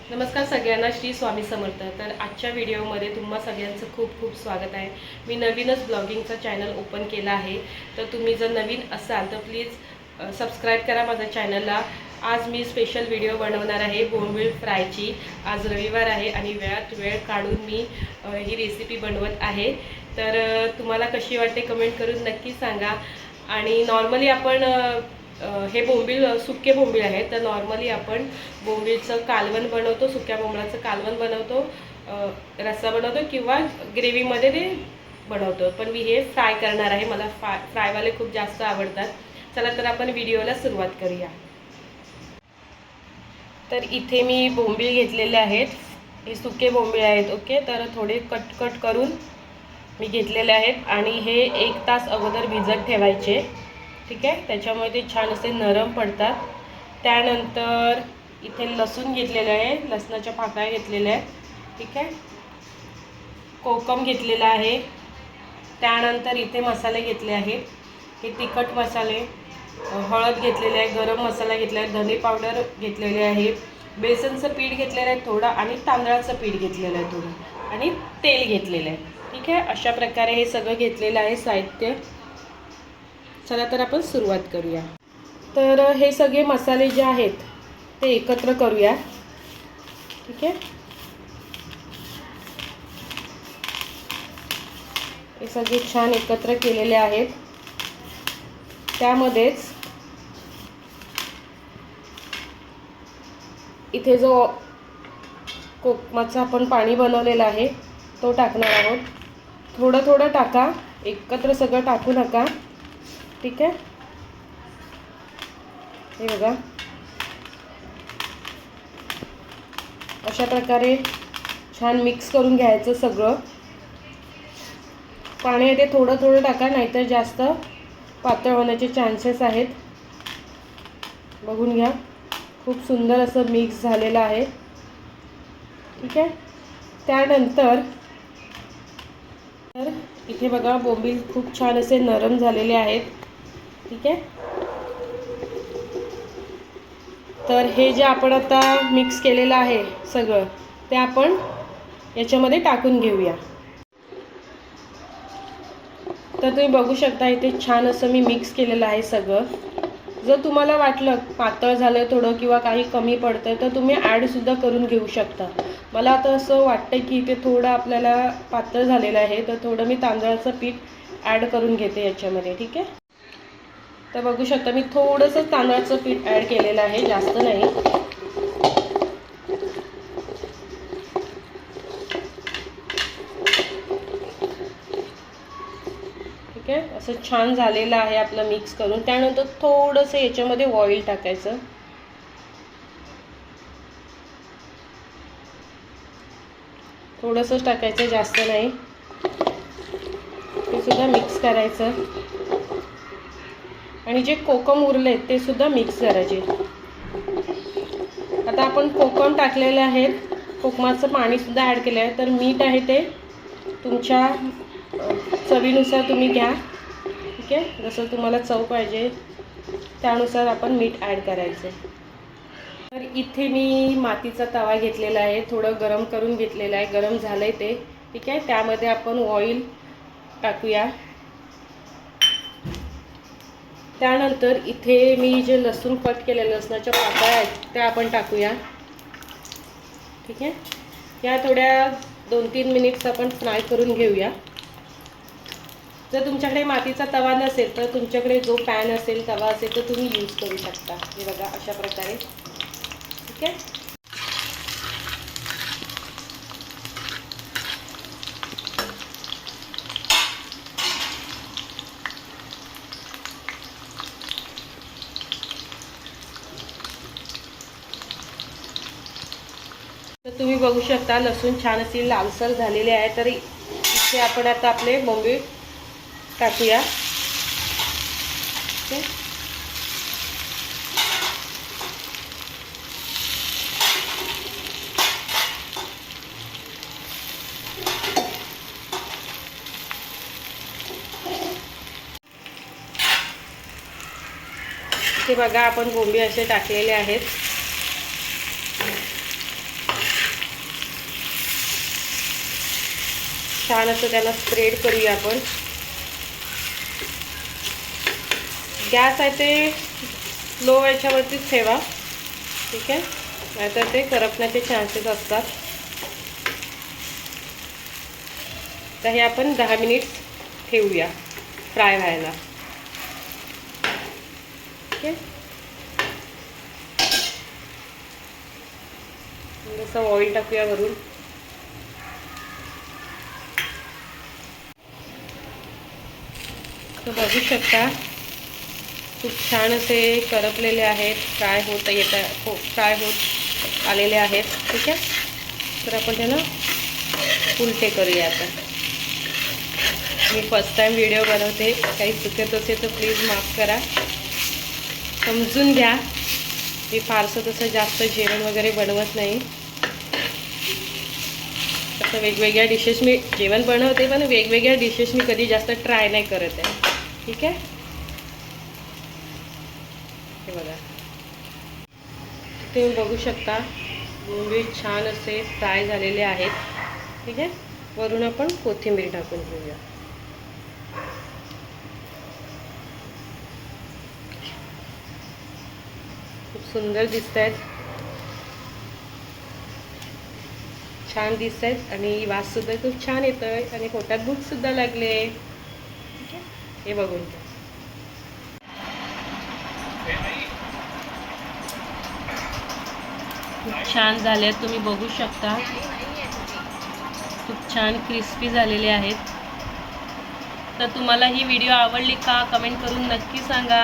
नमस्कार सगळ्यांना, श्री स्वामी समर्थ। तर आजच्या व्हिडिओमध्ये तुम्हा सगळ्यांचं खूप खूप स्वागत आहे। मी नवीनच ब्लॉगिंगचा चॅनल ओपन केला आहे, तर तुम्ही जर नवीन असाल तर प्लीज सबस्क्राईब करा माझ्या चॅनलला। आज मी स्पेशल व्हिडिओ बनवणार आहे बोंबील फ्रायची। आज रविवार आहे आणि वेळात वेळ काढून मी ही रेसिपी बनवत आहे। तर तुम्हाला कशी वाटते कमेंट करून नक्की सांगा। आणि नॉर्मली आपण हे बोंबील सुके बोंबील आहे, तर नॉर्मली आपण बोंबीलचं कालवण बनवतो, सुक्या बोंबळाचं कालवण बनवतो, रस्सा बनवतो किंवा ग्रेव्हीमध्ये ते बनवतो। पण मी हे फ्राय करणार आहे, मला फ्रायवाले खूप जास्त आवडतात। चला तर आपण व्हिडिओला सुरुवात करूया। तर इथे मी बोंबील घेतलेले आहेत, हे सुके बोंबील आहेत। ओके, तर थोडे कट कट करून मी घेतलेले आहेत आणि हे 1 तास अगोदर भिजत ठेवायचे। ठीक आहे, त्याच्यामुळे ते छान असे नरम पडतात। त्यानंतर इथे लसूण घेतलेलं आहे, लसणाच्या पाकळ्या घेतलेल्या आहेत। ठीक आहे, कोकम घेतलेला आहे। त्यानंतर इथे मसाले घेतले आहेत, हे तिखट मसाले, हळद घेतलेले आहे, गरम मसाला घेतला आहे, धने पावडर घेतलेले आहे, बेसनचं पीठ घेतलेलं आहे थोडं आणि तांदळाचं पीठ घेतलेलं आहे थोडं, आणि तेल घेतलेलं आहे। ठीक आहे, अशा प्रकारे हे सगळं घेतलेलं आहे साहित्य। चला तर आपण सुरुवात करूया। तर हे सगळे मसाले जे आहेत ते एकत्र करूया। ठीक आहे, हे सगळे छान एकत्र केलेले आहेत। त्यामध्येच इथे जो कोकमाचं आपण पाणी बनवलेलं आहे तो टाकणार आहोत। थोडं थोडं टाका, एकत्र सगळं टाकू नका। ठीक आहे, हे बघा अशा प्रकारे छान मिक्स करून घ्यायचं सगळं। पाणी ते थोडं थोडं टाका, नाहीतर जास्त पातळ होण्याचे चान्सेस आहेत। बघून घ्या, खूप सुंदर असं मिक्स झालेलं आहे। ठीक आहे, त्यानंतर इथे बघा बोंबील खूप छान असे नरम झालेले आहेत। ठीक आहे, तर हे जे आपण आता मिक्स केलेलं आहे सगळं ते आपण याच्यामध्ये टाकून घेऊया। तर तुम्ही बघू शकता इथे छान असं मी मिक्स केलेलं आहे सगळं। जर तुम्हाला वाटलं पातळ झालं थोडं किंवा काही कमी पडतं तर तुम्ही ॲडसुद्धा करून घेऊ शकता। मला आता असं वाटतं की इथे थोडं आपल्याला पातळ झालेलं आहे, तर थोडं मी तांदळाचं पीठ ॲड करून घेते याच्यामध्ये। ठीक आहे, तर बघू शकता मी थोडंसं तांदळाचं पीठ ॲड केलेलं आहे, जास्त नाही। ठीक आहे, असं छान झालेलं आहे आपलं मिक्स करून। त्यानंतर थोडंसं याच्यामध्ये ऑइल टाकायचं। थोडंसंच टाकायचं, जास्त नाही। ते सुद्धा मिक्स करायचं आणि जे कोकम उरले ते सुद्धा मिक्स करायचे। आता आपण कोकम टाकलेले आहेत, कोकमाचं पाणी सुद्धा ॲड केलं आहे। तर मीठ आहे ते तुमच्या चवीनुसार तुम्ही घ्या। ठीक आहे, जसं तुम्हाला चव पाहिजे त्यानुसार आपण मीठ ॲड करायचं। तर इथे मी मातीचा तवा घेतलेला आहे, थोडं गरम करून घेतलेलं आहे, गरम झालं आहे ते। ठीक आहे, त्यामध्ये आपण ऑइल टाकूया। त्यानंतर इथे मी जे लसूण कट केलेलं, लसणाच्या पाकळ्या आहेत त्या आपण टाकूया। ठीक आहे, या थोड्या 2-3 मिनिट्स आपण फ्राय करून घेऊया। जर तुमच्याकडे मातीचा तवा नसेल तर तुमच्याकडे जो पॅन असेल, तवा असेल तर तुम्ही यूज करू शकता। हे बघा अशा प्रकारे। ठीक आहे, तर तुम्ही बघू शकता लसूण छान अशी लालसर झालेली आहे। तर इथे आपण आता आपले बोंबील टाकूया। ठीक आहे, इथे बघा आपण बोंबील असे टाकलेले आहेत। छान असं त्याला स्प्रेड करूया आपण. गॅस आहे ते लो याच्यावरतीच ठेवा, ठीक आहे, नाहीतर ते करपण्याचे चान्सेस असतात. तर हे आपण 10 मिनिट ठेवूया फ्राय व्हायला. ठीक आहे. जसं ऑइल टाकूया वरून. तर बघू शकता खूप छान असे करपलेले आहेत, फ्राय होत आलेले आहेत. ठीक आहे. तर आपण त्याला उलटे करूया. आता मी फर्स्ट टाइम व्हिडिओ बनवते, काही चुकत असेल तर प्लीज माफ करा, समजून घ्या. मी फारसं तसं जास्त जेवण वगैरे बनवत नाही. तसं वेगवेगळ्या डिशेस मी जेवण बनवते, पण वेगवेगळ्या डिशेस मी कधी जास्त ट्राय नाही करत आहे. ठीक आहे. हे बघा, तुम्ही बघू शकता बोंबील छान असे फ्राय झालेले आहेत. ठीक आहे. वरून आपण कोथिंबीर टाकून घेऊया. खूप सुंदर दिसत आहेत, छान दिसत आहेत आणि वाससुद्धा खूप छान येतो आहे आणि पोटात भूकसुद्धा लागले. ठीक आहे. हे बघून खूप छान झाले, तुम्ही बघू शकता. खूप छान क्रिस्पी झालेले आहेत. तर तुम्हाला ही व्हिडिओ आवडली का, कमेंट करून नक्की सांगा.